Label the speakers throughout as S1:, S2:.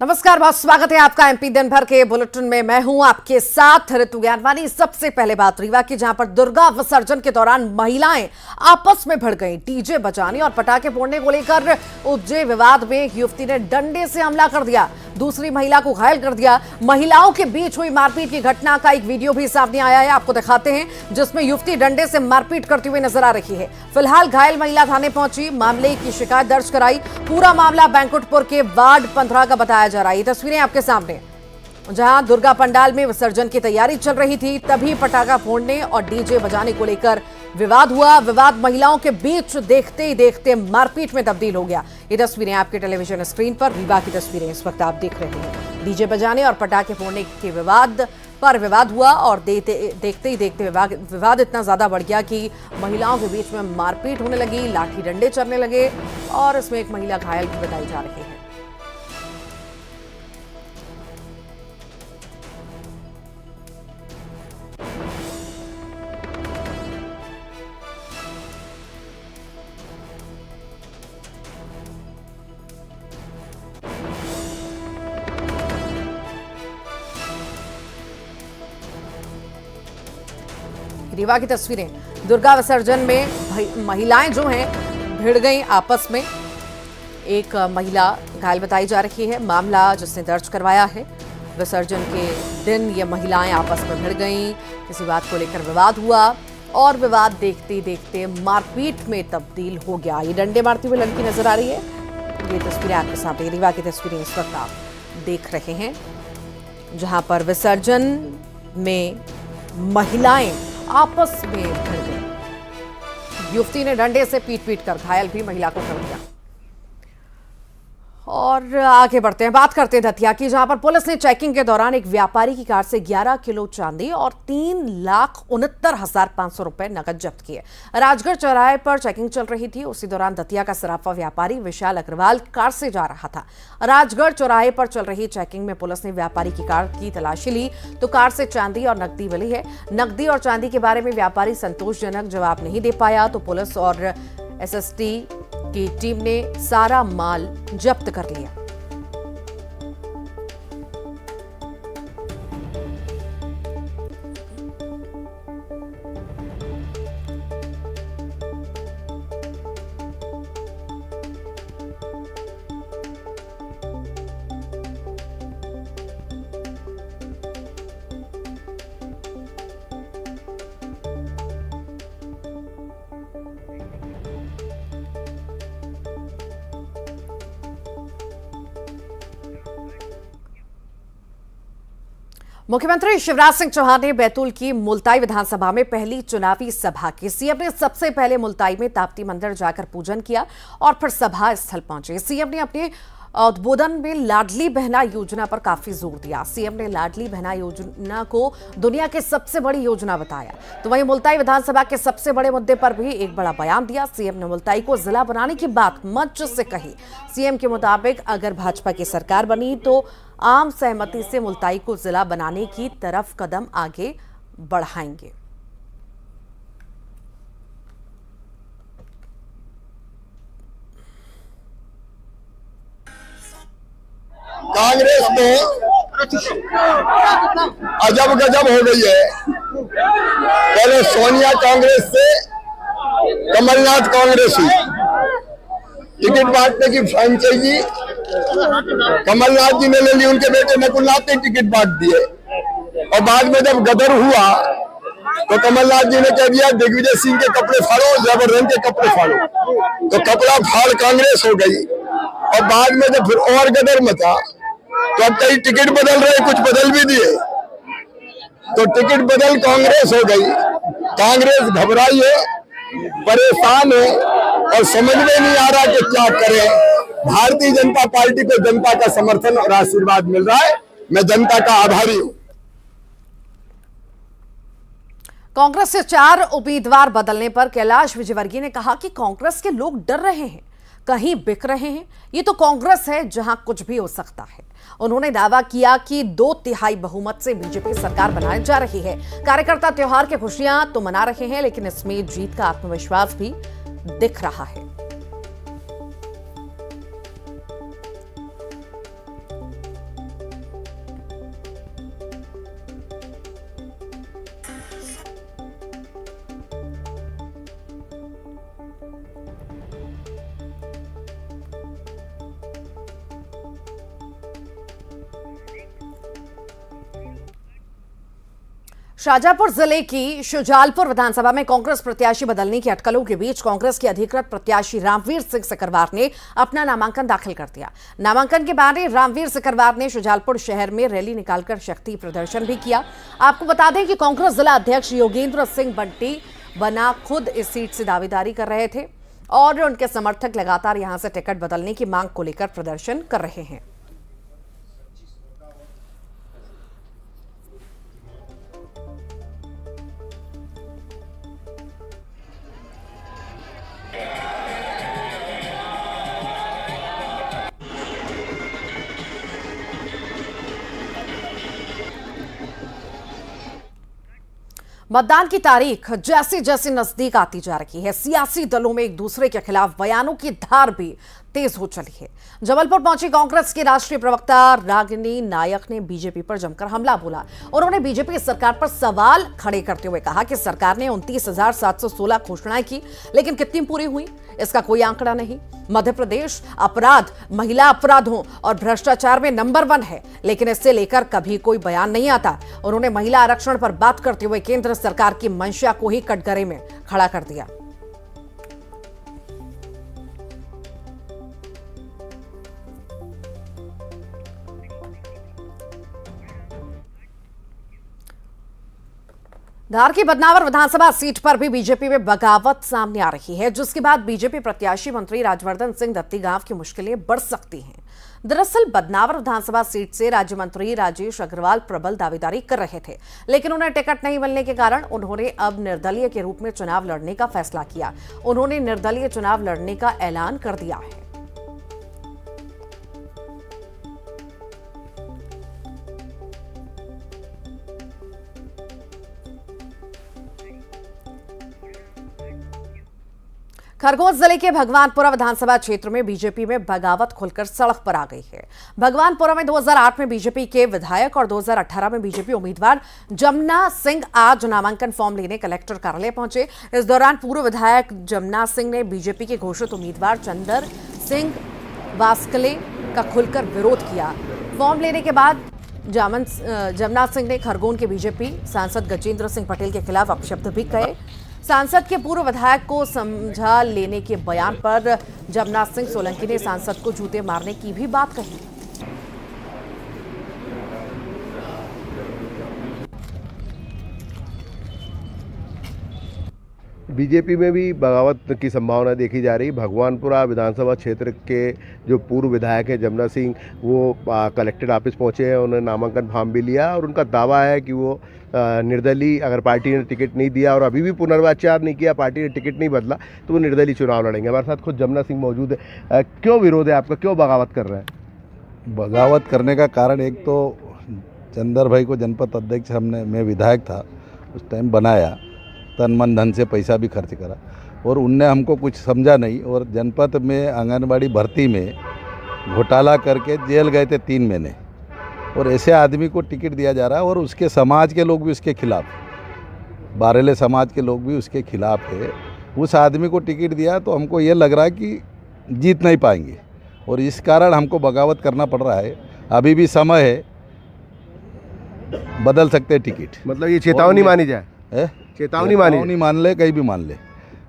S1: नमस्कार, बहुत स्वागत है आपका एमपी दिन भर के बुलेटिन में। मैं हूं आपके साथ ऋतु ज्ञानवानी। सबसे पहले बात रीवा की, जहां पर दुर्गा विसर्जन के दौरान महिलाएं आपस में भिड़ गईं। डीजे बजाने और पटाखे फोड़ने को लेकर उपजे विवाद में एक युवती ने डंडे से हमला कर दिया, दूसरी महिला को घायल कर दिया। महिलाओं के बीच हुई मारपीट की घटना का एक वीडियो भी सामने आया है, आपको दिखाते हैं, जिसमें युवती डंडे से मारपीट करती हुई नजर आ रही है। फिलहाल घायल महिला थाने पहुंची, मामले की शिकायत दर्ज कराई। पूरा मामला बैंकुटपुर के वार्ड 15 का बताया जा रहा है। ये तस्वीरें आपके सामने, जहां दुर्गा पंडाल में विसर्जन की तैयारी चल रही थी, तभी पटाखा फोड़ने और डीजे बजाने को लेकर विवाद हुआ। विवाद महिलाओं के बीच देखते ही देखते मारपीट में तब्दील हो गया। ये तस्वीरें आपके टेलीविजन स्क्रीन पर, रीवा की तस्वीरें इस वक्त आप देख रहे हैं। डीजे बजाने और पटाखे फोड़ने के विवाद पर विवाद हुआ और देखते ही देखते विवाद इतना ज्यादा बढ़ गया कि महिलाओं के बीच में मारपीट होने लगी, लाठी डंडे चलने लगे और इसमें एक महिला घायल भी बताई जा रही है। रीवा की तस्वीरें, दुर्गा विसर्जन में महिलाएं जो हैं भिड़ गईं आपस में। एक महिला घायल बताई जा रही है। मामला जिसने दर्ज करवाया है, विसर्जन के दिन ये महिलाएं आपस में भिड़ गईं, किसी बात को लेकर विवाद हुआ और विवाद देखते ही देखते मारपीट में तब्दील हो गया। ये डंडे मारती हुई लड़की नजर आ रही है। ये तस्वीरें आपके सामने, रीवा की तस्वीरें इस वक्त आप देख रहे हैं, जहां पर विसर्जन में महिलाएं आपस में भिड़ गई। युवती ने डंडे से पीट कर घायल भी महिला को कर दिया। और आगे बढ़ते हैं, बात करते हैं दतिया की, जहां पर पुलिस ने चेकिंग के दौरान एक व्यापारी की कार से 11 किलो चांदी और 3,69,500 रुपए नकद जब्त किए। राजगढ़ चौराहे पर चेकिंग चल रही थी, उसी दौरान दतिया का सराफा व्यापारी विशाल अग्रवाल कार से जा रहा था। राजगढ़ चौराहे पर चल रही चेकिंग में पुलिस ने व्यापारी की कार की तलाशी ली तो कार से चांदी और नकदी मिली है। नकदी और चांदी के बारे में व्यापारी संतोषजनक जवाब नहीं दे पाया तो पुलिस और एसएसटी की टीम ने सारा माल जब्त कर लिया। मुख्यमंत्री शिवराज सिंह चौहान ने बैतूल की मुल्ताई विधानसभा में पहली चुनावी सभा की। सीएम ने सबसे पहले मुल्ताई में ताप्ती मंदिर जाकर पूजन किया और फिर सभा स्थल पहुंचे। सीएम ने अपने उद्बोधन में लाडली बहना योजना पर काफी जोर दिया। सीएम ने लाडली बहना योजना को दुनिया की सबसे बड़ी योजना बताया। तो वहीं मुल्ताई विधानसभा के सबसे बड़े मुद्दे पर भी एक बड़ा बयान दिया। सीएम ने मुल्ताई को जिला बनाने की बात मंच से कही। सीएम के मुताबिक अगर भाजपा की सरकार बनी तो आम सहमति से मुल्ताई को जिला बनाने की तरफ कदम आगे बढ़ाएंगे।
S2: कांग्रेस तो अजब गजब हो गई है। पहले सोनिया कांग्रेस से कमलनाथ कांग्रेस हुई, टिकट बांटने की फ्रेंचाइजी कमलनाथ जी ने ले ली, उनके बेटे नकुलनाथ ने टिकट बांट दिए और बाद में जब गदर हुआ तो कमलनाथ जी ने कह दिया दिग्विजय सिंह के कपड़े फाड़ो, जबरदस्त के कपड़े फाड़ो, तो कपड़ा फाड़ कांग्रेस हो गई। और बाद में जब फिर और गदर मचा तो अब कई टिकट बदल रहे, कुछ बदल भी दिए, तो टिकट बदल कांग्रेस हो गई। कांग्रेस घबराई है, परेशान है और समझ में नहीं आ रहा कि क्या करें। भारतीय जनता पार्टी को जनता का समर्थन और आशीर्वाद मिल रहा है, मैं जनता का आभारी हूं।
S1: कांग्रेस से 4 उम्मीदवार बदलने पर कैलाश विजयवर्गीय ने कहा कि कांग्रेस के लोग डर रहे हैं, कहीं बिक रहे हैं। ये तो कांग्रेस है जहां कुछ भी हो सकता है। उन्होंने दावा किया कि 2/3 बहुमत से बीजेपी सरकार बनाई जा रही है। कार्यकर्ता त्योहार की खुशियां तो मना रहे हैं, लेकिन इसमें जीत का आत्मविश्वास भी दिख रहा है। शाजापुर जिले की शुजालपुर विधानसभा में कांग्रेस प्रत्याशी बदलने की अटकलों के बीच कांग्रेस के अधिकृत प्रत्याशी रामवीर सिंह सिकरवार ने अपना नामांकन दाखिल कर दिया। नामांकन के बाद रामवीर सिकरवार ने शुजालपुर शहर में रैली निकालकर शक्ति प्रदर्शन भी किया। आपको बता दें कि कांग्रेस जिला अध्यक्ष योगेंद्र सिंह बंटी बना खुद इस सीट से दावेदारी कर रहे थे और उनके समर्थक लगातार यहां से टिकट बदलने की मांग को लेकर प्रदर्शन कर रहे हैं। मतदान की तारीख जैसे जैसे नजदीक आती जा रही है, सियासी दलों में एक दूसरे के खिलाफ बयानों की धार भी तेज हो चली है। जबलपुर पहुंची कांग्रेस की राष्ट्रीय प्रवक्ता रागिनी नायक ने बीजेपी पर जमकर हमला बोला। उन्होंने बीजेपी सरकार पर सवाल खड़े करते हुए कहा कि सरकार ने 29,716 घोषणाएं की, लेकिन कितनी पूरी हुई इसका कोई आंकड़ा नहीं। मध्य प्रदेश अपराध, महिला अपराधों और भ्रष्टाचार में नंबर 1 है, लेकिन इससे लेकर कभी कोई बयान नहीं आता। उन्होंने महिला आरक्षण पर बात करते हुए केंद्र सरकार की मंशा को ही कटघरे में खड़ा कर दिया। धार की बदनावर विधानसभा सीट पर भी बीजेपी में बगावत सामने आ रही है, जिसके बाद बीजेपी प्रत्याशी मंत्री राजवर्धन सिंह दत्तीगांव की मुश्किलें बढ़ सकती हैं। दरअसल बदनावर विधानसभा सीट से राज्य मंत्री राजेश अग्रवाल प्रबल दावेदारी कर रहे थे, लेकिन उन्हें टिकट नहीं मिलने के कारण उन्होंने अब निर्दलीय के रूप में चुनाव लड़ने का फैसला किया। उन्होंने निर्दलीय चुनाव लड़ने का ऐलान कर दिया है। खरगोन जिले के भगवानपुरा विधानसभा क्षेत्र में बीजेपी में बगावत खुलकर सड़क पर आ गई है। भगवानपुरा में 2008 में बीजेपी के विधायक और 2018 में बीजेपी उम्मीदवार जमुना सिंह आज नामांकन फॉर्म लेने कलेक्टर कार्यालय पहुंचे। इस दौरान पूर्व विधायक जमुना सिंह ने बीजेपी के घोषित उम्मीदवार चंदर सिंह वास्कले का खुलकर विरोध किया। फॉर्म लेने के बाद जमुना सिंह ने खरगोन के बीजेपी सांसद गजेंद्र सिंह पटेल के खिलाफ अपशब्द भी कहे। सांसद के पूर्व विधायक को समझा लेने के बयान पर जमुना सिंह सोलंकी ने सांसद को जूते मारने की भी बात कही।
S3: बीजेपी में भी बगावत की संभावना देखी जा रही। भगवानपुरा विधानसभा क्षेत्र के जो पूर्व विधायक हैं जमुना सिंह, वो कलेक्टर ऑफिस पहुंचे हैं, उन्होंने नामांकन फॉर्म भी लिया और उनका दावा है कि वो निर्दलीय, अगर पार्टी ने टिकट नहीं दिया और अभी भी पुनर्विचार नहीं किया, पार्टी ने टिकट नहीं बदला, तो वो निर्दलीय चुनाव लड़ेंगे। हमारे साथ खुद जमुना सिंह मौजूद है। क्यों विरोध है आपका, क्यों बगावत कर रहे हैं?
S4: बगावत करने का कारण एक तो चंदर भाई को जनपद अध्यक्ष मैं विधायक था उस टाइम बनाया, तन मन धन से पैसा भी खर्च करा और उनने हमको कुछ समझा नहीं और जनपद में आंगनबाड़ी भर्ती में घोटाला करके जेल गए थे 3 महीने और ऐसे आदमी को टिकट दिया जा रहा है और उसके समाज के लोग भी उसके खिलाफ, बारेले समाज के लोग भी उसके खिलाफ है। उस आदमी को टिकट दिया तो हमको ये लग रहा है कि जीत नहीं पाएंगे और इस कारण हमको बगावत करना पड़ रहा है। अभी भी समय है, बदल सकते हैं टिकट।
S3: मतलब ये चेतावनी मानी जाए? चेतावनी
S4: मान ले, कहीं भी मान ले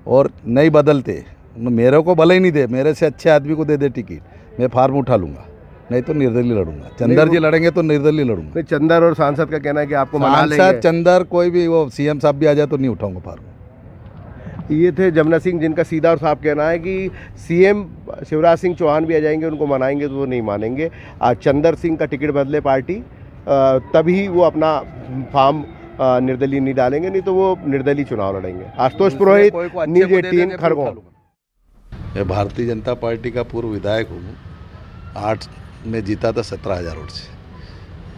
S4: और नहीं बदलते, मेरे को भले ही नहीं दे, मेरे से अच्छे आदमी को दे दे टिकट, मैं फार्म उठा लूंगा, नहीं तो निर्दलीय लड़ूंगा। चंदर जी लड़ेंगे तो निर्दलीय लड़ूंगा।
S3: चंदर और सांसद का कहना है कि आपको मना लेंगे।
S4: सांसद चंदर कोई भी, वो सीएम साहब भी आ जाए तो नहीं उठाऊंगा फार्म।
S3: ये थे जमुना सिंह, जिनका सीधा और साफ कहना है कि सीएम शिवराज सिंह चौहान भी आ जाएंगे, उनको मनाएंगे तो वो नहीं मानेंगे। आज चंदर सिंह का टिकट बदले पार्टी, तभी वो अपना फॉर्म निर्दलीय नहीं डालेंगे, नहीं तो वो निर्दलीय चुनाव लड़ेंगे। आशुतोष पुरोहित, न्यूज़ 18 खरगोन।
S4: मैं भारतीय जनता पार्टी का पूर्व विधायक हूँ। 8 में जीता था 17,000 वोट से।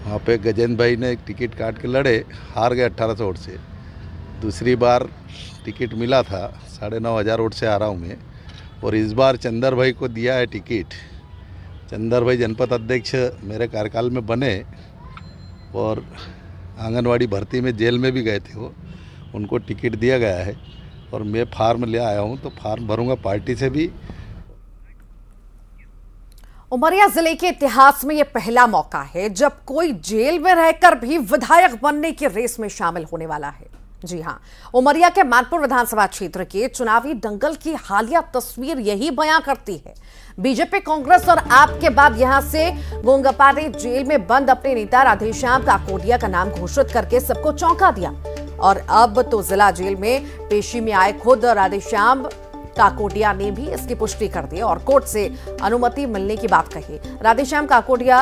S4: वहाँ पे गजेंद्र भाई ने टिकट काट के लड़े, हार गए 1800 वोट से। दूसरी बार टिकट मिला था, 9,500 वोट से हारा हूँ मैं और इस बार चंदर भाई को दिया है टिकट। चंदर भाई जनपद अध्यक्ष मेरे कार्यकाल में बने और आंगनवाड़ी भर्ती में जेल में भी गए थे वो, उनको टिकट दिया गया है और मैं फार्म ले आया हूँ, तो फार्म भरूंगा पार्टी से भी।
S1: उमरिया जिले के इतिहास में यह पहला मौका है जब कोई जेल में रहकर भी विधायक बनने की रेस में शामिल होने वाला है। जी हां, उमरिया के मानपुर विधानसभा क्षेत्र के चुनावी दंगल की हालिया तस्वीर यही बयां करती है। बीजेपी, कांग्रेस और आप के बाद यहां से गोंगपारे जेल में बंद अपने नेता राधेश्याम काकोडिया का नाम घोषित करके सबको चौंका दिया और अब तो जिला जेल में पेशी में आए खुद राधेश्याम काकोडिया ने भी इसकी पुष्टि कर दी और कोर्ट से अनुमति मिलने की बात कही। राधेश्याम काकोडिया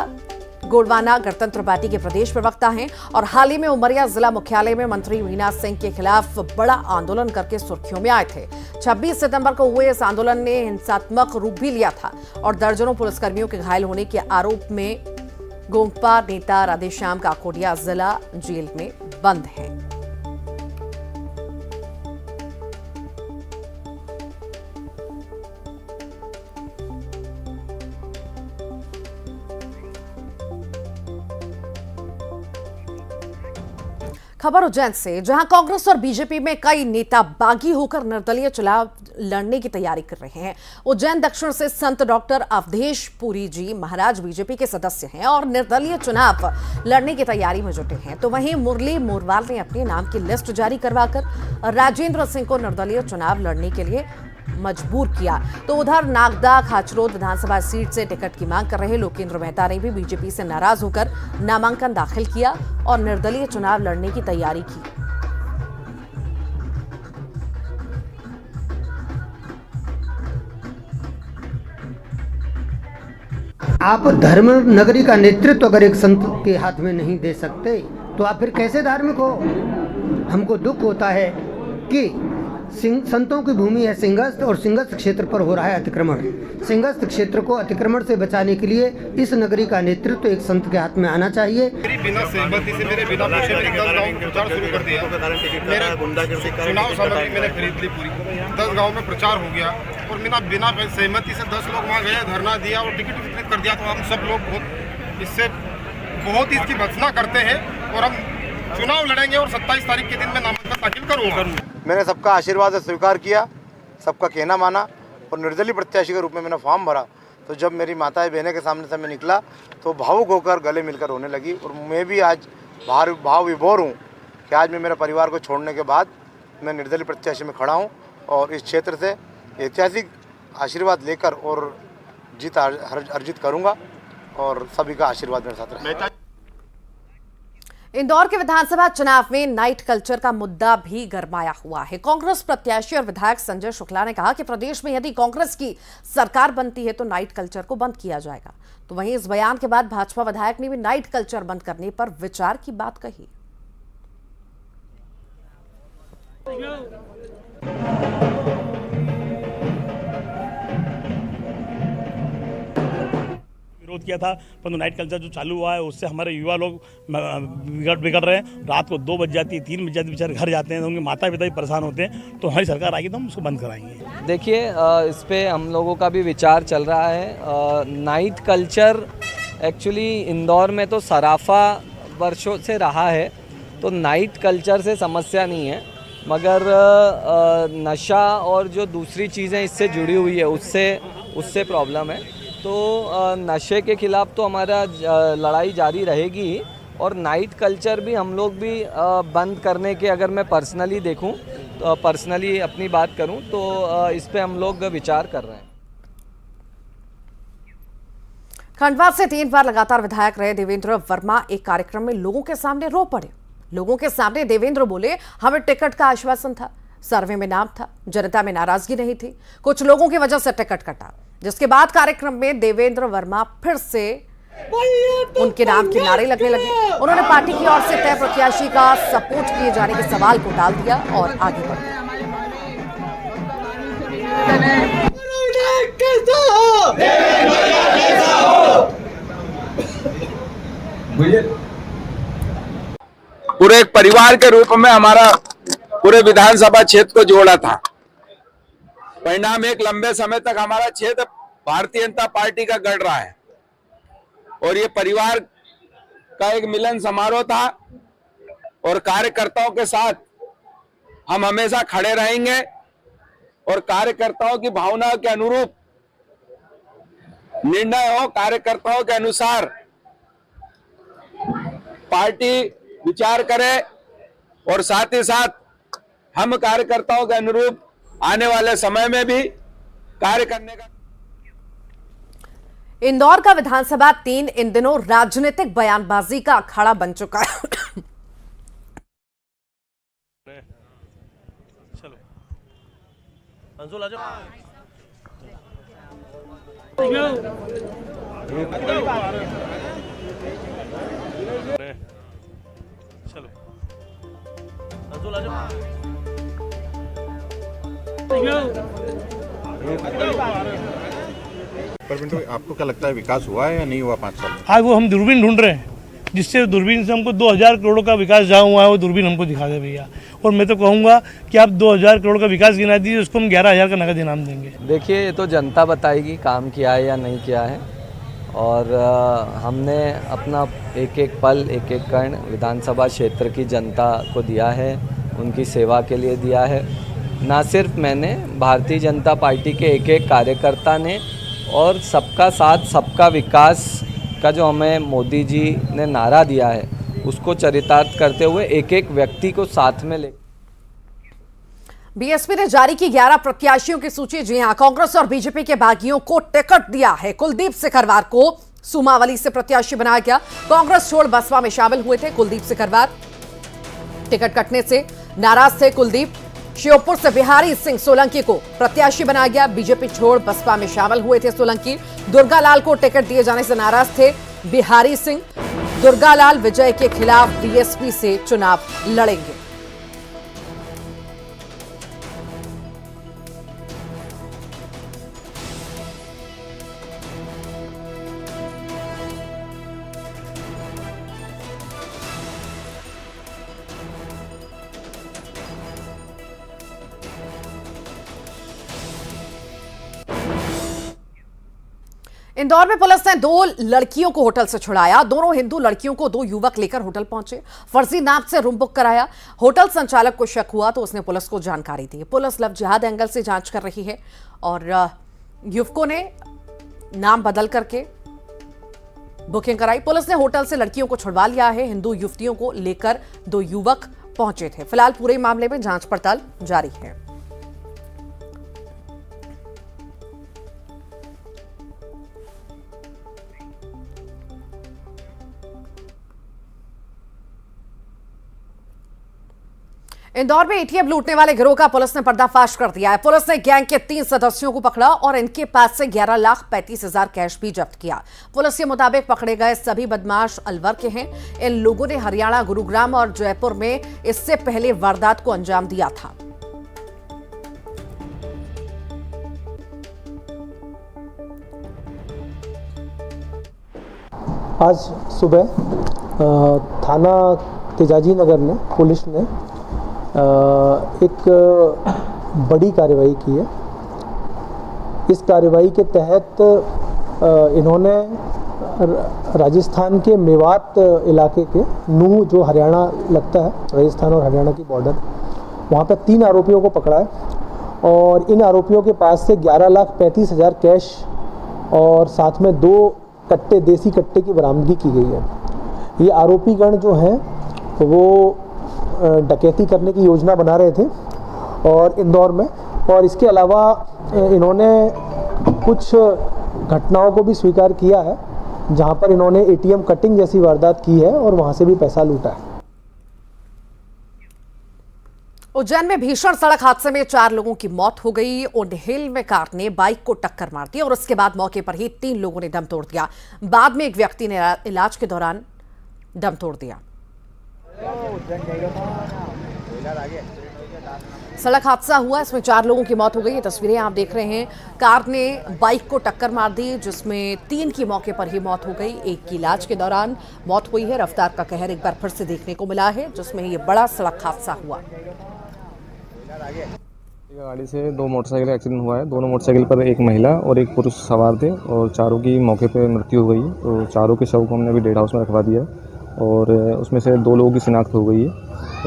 S1: गोंडवाना गणतंत्र पार्टी के प्रदेश प्रवक्ता हैं और हाल ही में उमरिया जिला मुख्यालय में मंत्री वीना सिंह के खिलाफ बड़ा आंदोलन करके सुर्खियों में आए थे। 26 सितंबर को हुए इस आंदोलन ने हिंसात्मक रूप भी लिया था और दर्जनों पुलिसकर्मियों के घायल होने के आरोप में गोंगपा नेता राधेश्याम काकोडिया जिला जेल में बंद है। खबर उज्जैन से, जहां कांग्रेस और बीजेपी में कई नेता बागी होकर निर्दलीय चुनाव लड़ने की तैयारी कर रहे हैं। उज्जैन दक्षिण से संत डॉक्टर अवधेश पुरी जी महाराज बीजेपी के सदस्य हैं और निर्दलीय चुनाव लड़ने की तैयारी में जुटे हैं। तो वहीं मुरली मोरवाल ने अपने नाम की लिस्ट जारी करवाकर राजेंद्र सिंह को निर्दलीय चुनाव लड़ने के लिए मजबूर किया। तो उधर नागदा खाचरोद विधानसभा सीट से टिकट की मांग कर रहे लोकेंद्र मेहता ने भी बीजेपी से नाराज होकर नामांकन दाखिल किया और निर्दलीय चुनाव लड़ने की तैयारी की।
S5: आप धर्म नगरी का नेतृत्व अगर एक संत के हाथ में नहीं दे सकते तो आप फिर कैसे धार्मिक हो। हमको दुख होता है कि संतों की भूमि है सिंहस्थ और सिंहस्थ क्षेत्र पर हो रहा है अतिक्रमण। सिंहस्थ क्षेत्र को अतिक्रमण से बचाने के लिए इस नगरी का नेतृत्व एक संत के हाथ में आना चाहिए।
S6: बिना सहमति से मेरे बिना पूछे मेरे 10 गाँव में प्रचार शुरू कर दिया। मेरा चुनाव सामग्री मैंने खरीद ली पूरी, 10 गाँव में प्रचार हो गया और बिना सहमति से 10 लोग वहाँ गए, धरना दिया और टिकट वितरित कर दिया। तो हम सब लोग बहुत इसकी भर्त्सना करते हैं और हम चुनाव लड़ेंगे और 27 तारीख के दिन मैं नामांकन दाखिल करूँगा।
S7: मैंने सबका आशीर्वाद स्वीकार किया, सबका कहना माना और निर्दलीय प्रत्याशी के रूप में मैंने फॉर्म भरा। तो जब मेरी माताएं बहनें के सामने से मैं निकला तो भावुक होकर गले मिलकर रोने लगी और मैं भी आज भाव विभोर हूँ कि आज मैं मेरे परिवार को छोड़ने के बाद मैं निर्दलीय प्रत्याशी में खड़ा हूँ और इस क्षेत्र से ऐतिहासिक आशीर्वाद लेकर और जीत अर्जित करूँगा और सभी का आशीर्वाद मेरे साथ रहेगा।
S1: इंदौर के विधानसभा चुनाव में नाइट कल्चर का मुद्दा भी गरमाया हुआ है। कांग्रेस प्रत्याशी और विधायक संजय शुक्ला ने कहा कि प्रदेश में यदि कांग्रेस की सरकार बनती है तो नाइट कल्चर को बंद किया जाएगा। तो वहीं इस बयान के बाद भाजपा विधायक ने भी नाइट कल्चर बंद करने पर विचार की बात कही।
S8: विरोध किया था, परंतु नाइट कल्चर जो चालू हुआ है उससे हमारे युवा लोग बिगड़ रहे हैं। रात को 2 बज जाती है, 3 बज जाती है, बेचारे घर जाते हैं, तो उनके माता पिता भी परेशान होते हैं। तो हमारी सरकार आएगी तो हम उसको बंद कराएंगे।
S9: देखिए, इस पे हम लोगों का भी विचार चल रहा है। नाइट कल्चर एक्चुअली इंदौर में तो सराफा वर्षों से रहा है, तो नाइट कल्चर से समस्या नहीं है, मगर नशा और जो दूसरी चीज़ें इससे जुड़ी हुई है उससे प्रॉब्लम है। तो नशे के खिलाफ तो हमारा लड़ाई जारी रहेगी और नाइट कल्चर भी हम लोग भी बंद करने के, अगर मैं पर्सनली देखूं तो पर्सनली अपनी बात करूं तो इस पे हम लोग विचार कर रहे हैं।
S1: खंडवा से 3 बार लगातार विधायक रहे देवेंद्र वर्मा एक कार्यक्रम में लोगों के सामने रो पड़े। लोगों के सामने देवेंद्र बोले, हमें टिकट का आश्वासन था, सर्वे में नाम था, जनता में नाराजगी नहीं थी, कुछ लोगों की वजह से टिकट कटा। जिसके बाद कार्यक्रम में देवेंद्र वर्मा फिर से उनके नाम के नारे लगने लगे। उन्होंने पार्टी की ओर से तय प्रत्याशी का सपोर्ट किए जाने के सवाल को टाल दिया और आगे बढ़े।
S10: पूरे एक परिवार के रूप में हमारा पूरे विधानसभा क्षेत्र को जोड़ा था। परिणाम एक लंबे समय तक हमारा क्षेत्र भारतीय जनता पार्टी का गढ़ रहा है और ये परिवार का एक मिलन समारोह था और कार्यकर्ताओं के साथ हम हमेशा खड़े रहेंगे और कार्यकर्ताओं की भावनाओं के अनुरूप निर्णय हो कार्यकर्ताओं के अनुसार पार्टी विचार करे और साथ ही साथ हम कार्यकर्ताओं के अनुरूप आने वाले समय में भी कार्य करने का।
S1: इंदौर का विधानसभा 3 इन दिनों राजनीतिक बयानबाजी का अखाड़ा बन चुका है।
S8: चलो अंजुल आजा। चलो अंजुल आजा।
S11: परवीन भाई, आपको क्या लगता है विकास हुआ है या नहीं हुआ 5 साल में?
S8: आज वो हम दूरबीन ढूंढ रहे हैं, जिससे दूरबीन से हमको 2000 करोड़ का विकास जहाँ हुआ है वो दूरबीन हमको दिखा दे भैया। और मैं तो कहूँगा कि आप 2000 करोड़ का विकास गिना दीजिए, उसको हम 11000 का नगद इनाम देंगे।
S9: देखिए, ये तो जनता बताएगी काम किया है या नहीं किया है। और हमने अपना एक एक पल, एक एक कण विधानसभा क्षेत्र की जनता को दिया है, उनकी सेवा के लिए दिया है। ना सिर्फ मैंने, भारतीय जनता पार्टी के एक एक कार्यकर्ता ने, और सबका साथ सबका विकास का जो हमें मोदी जी ने नारा दिया है, उसको चरितार्थ करते हुए एक एक व्यक्ति को साथ में ले।
S1: बीएसपी ने जारी की 11 प्रत्याशियों की सूची। जी हां, कांग्रेस और बीजेपी के बागियों को टिकट दिया है। कुलदीप सिकरवार को सुमावली से प्रत्याशी बनाया गया। कांग्रेस छोड़ बसपा में शामिल हुए थे कुलदीप सिकरवार। टिकट कटने से नाराज थे कुलदीप। श्योपुर से बिहारी सिंह सोलंकी को प्रत्याशी बनाया गया। बीजेपी छोड़ बसपा में शामिल हुए थे सोलंकी। दुर्गालाल को टिकट दिए जाने से नाराज थे बिहारी सिंह। दुर्गालाल विजय के खिलाफ बीएसपी से चुनाव लड़ेंगे। इंदौर में पुलिस ने 2 लड़कियों को होटल से छुड़ाया। दोनों हिंदू लड़कियों को 2 युवक लेकर होटल पहुंचे। फर्जी नाम से रूम बुक कराया। होटल संचालक को शक हुआ तो उसने पुलिस को जानकारी दी। पुलिस लव जिहाद एंगल से जांच कर रही है और युवकों ने नाम बदल करके बुकिंग कराई। पुलिस ने होटल से लड़कियों को छुड़वा लिया है। हिंदू युवतियों को लेकर 2 युवक पहुंचे थे। फिलहाल पूरे मामले में जांच पड़ताल जारी है। इंदौर में एटीएम लूटने वाले गिरोह का पुलिस ने पर्दाफाश कर दिया है। पुलिस ने गैंग के 3 सदस्यों को पकड़ा और इनके पास से 11,35,000 कैश भी जब्त किया। पुलिस के मुताबिक पकड़े गए सभी बदमाश अलवर के हैं। इन लोगों ने हरियाणा, गुरुग्राम और जयपुर में इससे पहले वारदात को अंजाम दिया था।
S12: आज सुबह थाना तेजाजी नगर में पुलिस ने एक बड़ी कार्रवाई की है। इस कार्रवाई के तहत इन्होंने राजस्थान के मेवात इलाके के नूह, जो हरियाणा लगता है, राजस्थान और हरियाणा की बॉर्डर, वहाँ पर 3 आरोपियों को पकड़ा है और इन आरोपियों के पास से 11,35,000 कैश और साथ में 2 कट्टे, देसी कट्टे की बरामदगी की गई है। ये आरोपीगण जो हैं वो डकैती करने की योजना बना रहे थे और इंदौर में, और इसके अलावा इन्होंने कुछ घटनाओं को भी स्वीकार किया है जहां पर इन्होंने एटीएम कटिंग जैसी वारदात की है और वहां से भी पैसा लूटा है।
S1: उज्जैन में भीषण सड़क हादसे में 4 लोगों की मौत हो गई। ओंढेल में कार ने बाइक को टक्कर मार दी और उसके बाद मौके पर ही 3 लोगों ने दम तोड़ दिया। बाद में एक व्यक्ति ने इलाज के दौरान दम तोड़ दिया। सड़क हादसा हुआ, इसमें 4 लोगों की मौत हो गई। ये तस्वीरें आप देख रहे हैं। कार ने बाइक को टक्कर मार दी जिसमें 3 की मौके पर ही मौत हो गई। एक की इलाज के दौरान मौत हुई है। रफ्तार का कहर एक बार फिर से देखने को मिला है जिसमें ये बड़ा सड़क हादसा हुआ।
S13: गाड़ी से 2 मोटरसाइकिल का एक्सीडेंट हुआ है। दोनों मोटरसाइकिल पर एक महिला और एक पुरुष सवार थे और चारों की मौके पर मृत्यु हो गई है। तो चारों के शव को हमने अभी डेड हाउस में रखवा दिया है और उसमें से 2 लोगों की शिनाख्त हो गई है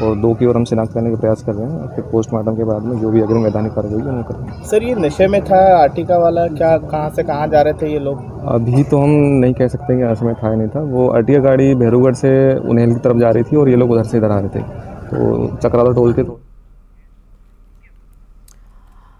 S13: और 2 की और हम शिनाख्त करने का प्रयास कर रहे हैं। फिर पोस्टमार्टम के बाद में जो भी अग्रिम वैधानिक कार्रवाई है वो करेंगे।
S14: सर, ये नशे में था आर्टिका वाला, क्या कहाँ से कहाँ जा रहे थे ये लोग?
S13: अभी तो हम नहीं कह सकते कि असमय था या नहीं था। वो अर्टिगा गाड़ी भैरूगढ़ से उन्हेल की तरफ जा रही थी और ये लोग उधर से इधर आ रहे थे, तो चक्राता टोल के तो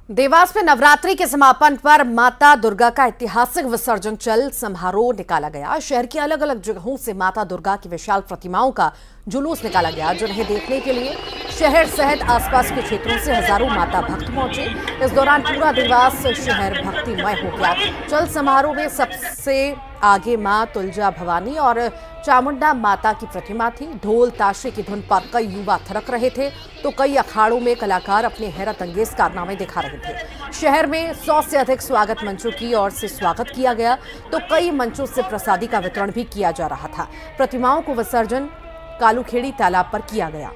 S1: देवास में नवरात्रि के समापन पर माता दुर्गा का ऐतिहासिक विसर्जन चल समारोह निकाला गया। शहर की अलग अलग जगहों से माता दुर्गा की विशाल प्रतिमाओं का जुलूस निकाला गया, जिन्हें देखने के लिए शहर सहित आसपास के क्षेत्रों से हजारों माता भक्त पहुंचे। इस दौरान पूरा देवास शहर भक्तिमय हो गया। चल समारोह में सबसे आगे मां तुलजा भवानी और चामुंडा माता की प्रतिमा थी। ढोल ताशे की धुन पर कई युवा थिरक रहे थे, तो कई अखाड़ों में कलाकार अपने हैरत अंगेज कारनामे दिखा रहे थे। शहर में 100 से अधिक स्वागत मंचों की ओर से स्वागत किया गया, तो कई मंचों से प्रसादी का वितरण भी किया जा रहा था। प्रतिमाओं को विसर्जन कालूखेड़ी तालाब पर किया गया।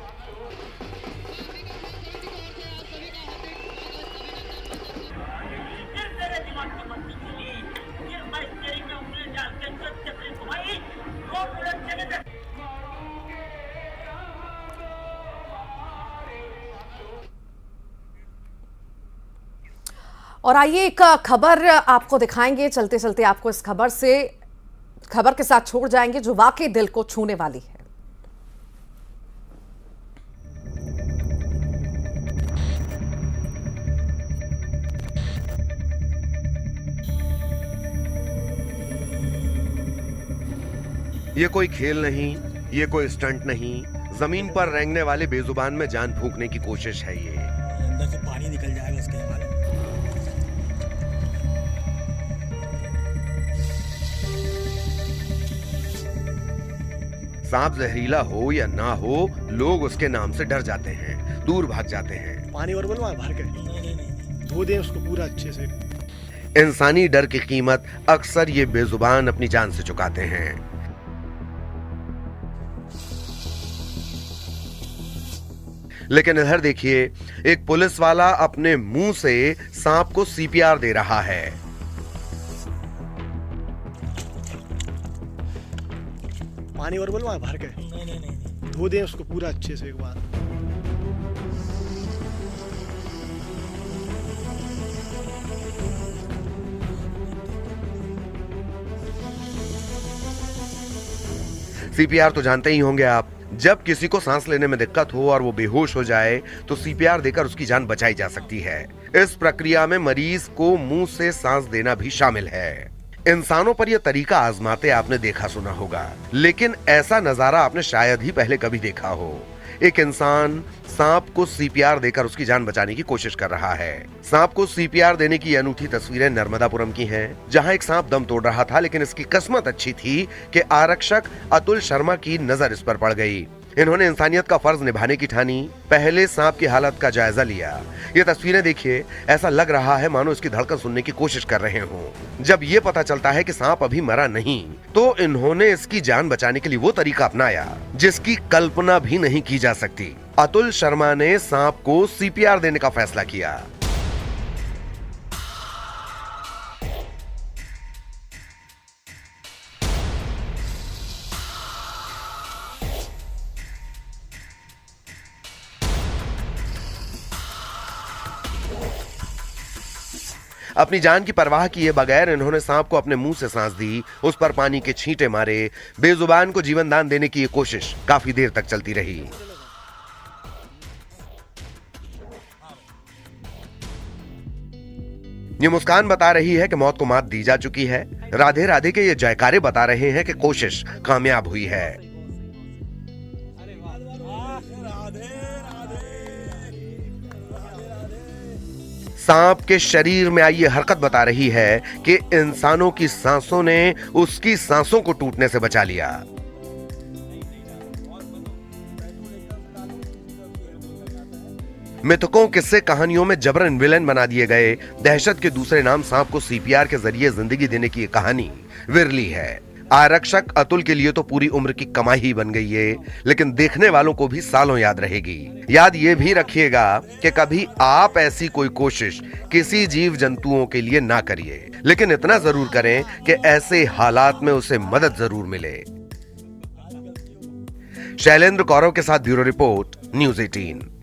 S1: और आइए एक खबर आपको दिखाएंगे। चलते चलते आपको इस खबर के साथ छोड़ जाएंगे जो वाकई दिल को छूने वाली है।
S3: ये कोई खेल नहीं, ये कोई स्टंट नहीं, जमीन पर रेंगने वाले बेजुबान में जान फूंकने की कोशिश है। ये
S8: अंदर से पानी निकल जाएगा उसके बाद।
S3: सांप जहरीला हो या ना हो, लोग उसके नाम से डर जाते हैं, दूर भाग जाते हैं।
S6: पानी और बोलवा भर के धो दे उसको पूरा अच्छे से।
S3: इंसानी डर की कीमत अक्सर ये बेजुबान अपनी जान से चुकाते हैं। लेकिन इधर देखिए, एक पुलिस वाला अपने मुंह से सांप को सीपीआर दे रहा है।
S6: पानी और बोलवा भर के धो दे उसको पूरा अच्छे से एक बार।
S3: सीपीआर तो जानते ही होंगे आप। जब किसी को सांस लेने में दिक्कत हो और वो बेहोश हो जाए तो सीपीआर देकर उसकी जान बचाई जा सकती है। इस प्रक्रिया में मरीज को मुंह से सांस देना भी शामिल है। इंसानों पर यह तरीका आजमाते आपने देखा सुना होगा, लेकिन ऐसा नजारा आपने शायद ही पहले कभी देखा हो। एक इंसान सांप को सीपीआर देकर उसकी जान बचाने की कोशिश कर रहा है। सांप को सीपीआर देने की अनूठी तस्वीरें नर्मदापुरम की हैं, जहां एक सांप दम तोड़ रहा था, लेकिन इसकी किस्मत अच्छी थी कि आरक्षक अतुल शर्मा की नजर इस पर पड़ गई। इन्होंने इंसानियत का फर्ज निभाने की ठानी, पहले सांप की हालत का जायजा लिया। ये तस्वीरें देखिए, ऐसा लग रहा है मानो इसकी धड़कन सुनने की कोशिश कर रहे हों। जब ये पता चलता है कि सांप अभी मरा नहीं, तो इन्होंने इसकी जान बचाने के लिए वो तरीका अपनाया जिसकी कल्पना भी नहीं की जा सकती। अतुल शर्मा ने सांप को सीपीआर देने का फैसला किया। अपनी जान की परवाह किए बगैर इन्होंने सांप को अपने मुंह से सांस दी, उस पर पानी के छींटे मारे। बेजुबान को जीवन दान देने की ये कोशिश काफी देर तक चलती रही। ये मुस्कान बता रही है कि मौत को मात दी जा चुकी है। राधे राधे के ये जयकारे बता रहे हैं कि कोशिश कामयाब हुई है। सांप के शरीर में आई ये हरकत बता रही है कि इंसानों की सांसों ने उसकी सांसों को टूटने से बचा लिया। मिथकों, किस्से, कहानियों में जबरन विलेन बना दिए गए दहशत के दूसरे नाम सांप को सीपीआर के जरिए जिंदगी देने की कहानी विरली है। आरक्षक अतुल के लिए तो पूरी उम्र की कमाई ही बन गई है, लेकिन देखने वालों को भी सालों याद रहेगी। याद ये भी रखिएगा कि कभी आप ऐसी कोई कोशिश किसी जीव जंतुओं के लिए ना करिए, लेकिन इतना जरूर करें कि ऐसे हालात में उसे मदद जरूर मिले। शैलेंद्र कौरव के साथ ब्यूरो रिपोर्ट, न्यूज़ 18।